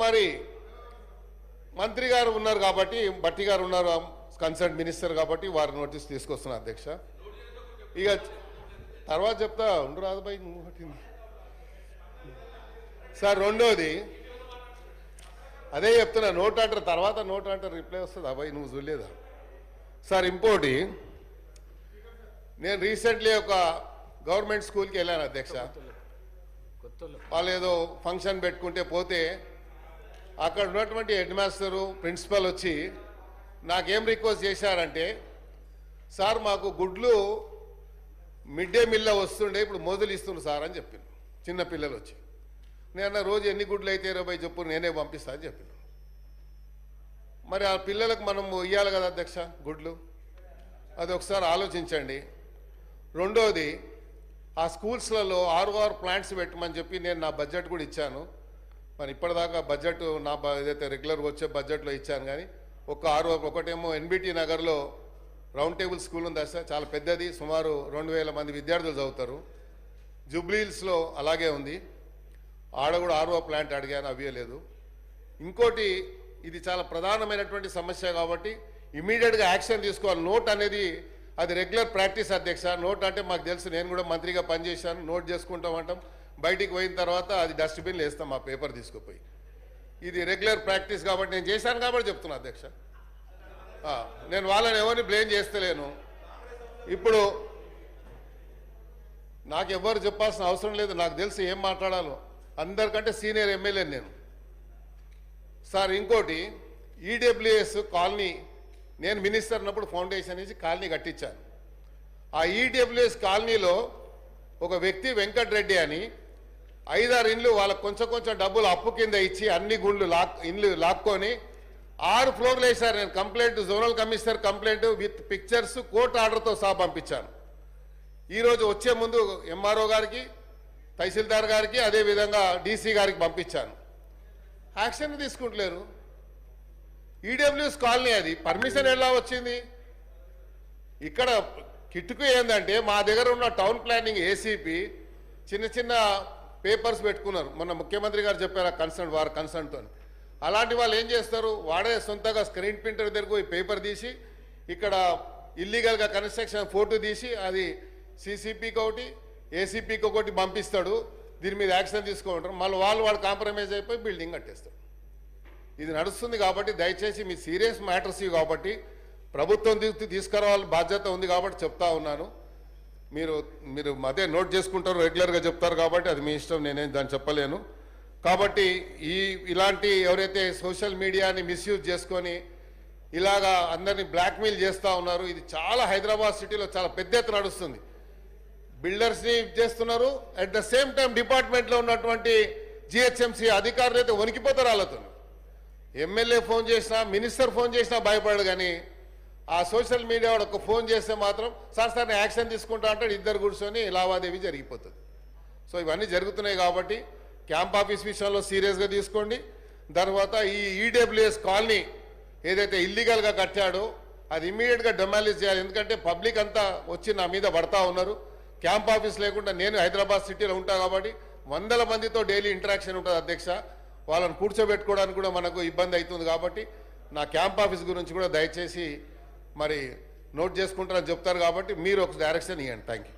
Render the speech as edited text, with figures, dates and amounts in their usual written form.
మరి మంత్రి గారు ఉన్నారు కాబట్టి, భట్టి గారు ఉన్నారు కన్సర్న్ మినిస్టర్ కాబట్టి వారి నోటీస్ తీసుకొస్తున్నా అధ్యక్ష. ఇక తర్వాత చెప్తా ఉండు రాజుబాయి సార్. రెండోది అదే చెప్తున్నా, నోట్ అంటారు తర్వాత నోట్ అంటారు రిప్లై వస్తుంది. అబ్బాయి నువ్వు చూడలేదా సార్? ఇంకోటి, నేను రీసెంట్లీ ఒక గవర్నమెంట్ స్కూల్కి వెళ్ళాను అధ్యక్ష. వాళ్ళు ఏదో ఫంక్షన్ పెట్టుకుంటే పోతే అక్కడ ఉన్నటువంటి హెడ్ మాస్టరు ప్రిన్సిపల్ వచ్చి నాకేం రిక్వెస్ట్ చేశారంటే, సార్ మాకు గుడ్లు మిడ్ డే మీల్లో వస్తుండే ఇప్పుడు మొదలు ఇస్తున్నారు సార్ అని చెప్పిండు. చిన్న పిల్లలు వచ్చి నేను రోజు ఎన్ని గుడ్లు అయితే 20 చెప్పు నేనే పంపిస్తా అని చెప్పిన. మరి ఆ పిల్లలకు మనం ఇవ్వాలి కదా అధ్యక్ష గుడ్లు, అది ఒకసారి ఆలోచించండి. రెండోది, ఆ స్కూల్స్లలో ROR ప్లాంట్స్ పెట్టమని చెప్పి నేను నా బడ్జెట్ కూడా ఇచ్చాను. మరి ఇప్పటిదాకా బడ్జెట్ నా ఏదైతే రెగ్యులర్ వచ్చే బడ్జెట్లో ఇచ్చాను, కానీ ఒక ROR ఒకటేమో NBT నగర్లో రౌండ్ టేబుల్ స్కూల్ ఉంది సార్, చాలా పెద్దది, సుమారు 2000 మంది విద్యార్థులు చదువుతారు. జూబ్లీహిల్స్లో అలాగే ఉంది, ఆడ కూడా ROR ప్లాంట్ అడిగాను, అవ్వలేదు. ఇంకోటి, ఇది చాలా ప్రధానమైనటువంటి సమస్య కాబట్టి ఇమీడియట్గా యాక్షన్ తీసుకోవాలి. నోట్ అనేది అది రెగ్యులర్ ప్రాక్టీస్ అధ్యక్ష. నోట్ అంటే మాకు తెలుసు, నేను కూడా మంత్రిగా పనిచేశాను. నోట్ చేసుకుంటామంటాం, బయటికి పోయిన తర్వాత అది డస్ట్బిన్లో వేస్తాం ఆ పేపర్ తీసుకుపోయి. ఇది రెగ్యులర్ ప్రాక్టీస్ కాబట్టి నేను చేశాను కాబట్టి చెప్తున్నా అధ్యక్ష. నేను వాళ్ళని ఎవరిని బ్లేమ్ చేస్తలేను. ఇప్పుడు నాకు ఎవరు చెప్పాల్సిన అవసరం లేదు, నాకు తెలుసు ఏం మాట్లాడాలో. అందరికంటే సీనియర్ ఎమ్మెల్యే నేను సార్. ఇంకోటి, EWS కాలనీ నేను మినిస్టర్ ఉన్నప్పుడు ఫౌండేషన్ ఇచ్చి కాలనీ కట్టించాను. ఆ EWS కాలనీలో ఒక వ్యక్తి వెంకటరెడ్డి అని 5-6 ఇండ్లు వాళ్ళకు కొంచెం కొంచెం డబ్బులు అప్పు కింద ఇచ్చి అన్ని ఇండ్లు లాక్కొని 6 ఫ్లోర్లు వేశారు. నేను complaint zonal commissioner complaint with pictures court ఆర్డర్తో సహా పంపించాను. ఈరోజు వచ్చే ముందు MRO గారికి, తహసీల్దార్ గారికి, అదేవిధంగా DC గారికి పంపించాను. యాక్షన్ తీసుకుంటలేరు. EWS కాలనీ అది పర్మిషన్ ఎలా వచ్చింది? ఇక్కడ కిట్టుకు ఏంటంటే మా దగ్గర ఉన్న టౌన్ ప్లానింగ్ ACP చిన్న చిన్న పేపర్స్ పెట్టుకున్నారు. మొన్న ముఖ్యమంత్రి గారు చెప్పారు వారి కన్సర్న్తో. అలాంటి వాళ్ళు ఏం చేస్తారు, వాడే సొంతగా స్క్రీన్ ప్రింటర్ దగ్గరకు పోయి పేపర్ తీసి ఇక్కడ ఇల్లీగల్గా కన్స్ట్రక్షన్ ఫోటో తీసి అది CCPకి ఒకటి ACPకి ఒకటి పంపిస్తాడు. దీని మీద యాక్షన్ తీసుకుంటారు. మళ్ళీ వాడు కాంప్రమైజ్ అయిపోయి బిల్డింగ్ కట్టేస్తాడు. ఇది నడుస్తుంది కాబట్టి దయచేసి మీ సీరియస్ మ్యాటర్స్ ఇవి కాబట్టి ప్రభుత్వం తీసుకురావాలని బాధ్యత ఉంది కాబట్టి చెప్తా ఉన్నాను. మీరు అదే నోట్ చేసుకుంటారు, రెగ్యులర్గా చెప్తారు కాబట్టి అది మీ ఇష్టం, నేనేం దాన్ని చెప్పలేను. కాబట్టి ఇలాంటి ఎవరైతే సోషల్ మీడియాని మిస్యూజ్ చేసుకొని ఇలాగా అందరినీ బ్లాక్మెయిల్ చేస్తూ ఉన్నారు, ఇది చాలా హైదరాబాద్ సిటీలో చాలా పెద్ద ఎత్తున నడుస్తుంది. బిల్డర్స్ని చేస్తున్నారు, అట్ ద సేమ్ టైం డిపార్ట్మెంట్లో ఉన్నటువంటి GHMC అధికారులు అయితే వణికిపోతారు వాళ్ళతో. ఎమ్మెల్యే ఫోన్ చేసినా, మినిస్టర్ ఫోన్ చేసినా భయపడడు, కానీ ఆ సోషల్ మీడియా వాడు ఒక ఫోన్ చేస్తే మాత్రం సార్ యాక్షన్ తీసుకుంటా అంటాడు. ఇద్దరు కూర్చొని లావాదేవీ జరిగిపోతుంది. సో ఇవన్నీ జరుగుతున్నాయి కాబట్టి క్యాంప్ ఆఫీస్ విషయంలో సీరియస్గా తీసుకోండి. తర్వాత ఈ EWS కాలనీ ఏదైతే ఇల్లీగల్గా కట్టాడో అది ఇమ్మీడియట్గా డెమాలిష్ చేయాలి. ఎందుకంటే పబ్లిక్ అంతా వచ్చి నా మీద పడతా ఉన్నారు. క్యాంప్ ఆఫీస్ లేకుండా నేను హైదరాబాద్ సిటీలో ఉంటా కాబట్టి 100 మందితో డైలీ ఇంటరాక్షన్ ఉంటుంది అధ్యక్ష. వాళ్ళని కూర్చోబెట్టుకోవడానికి కూడా మనకు ఇబ్బంది అవుతుంది కాబట్టి నా క్యాంప్ ఆఫీస్ గురించి కూడా దయచేసి మరి నోట్ చేసుకుంటారని చెప్తారు కాబట్టి మీరు ఒక డైరెక్షన్ ఇవ్వండి. Thank you.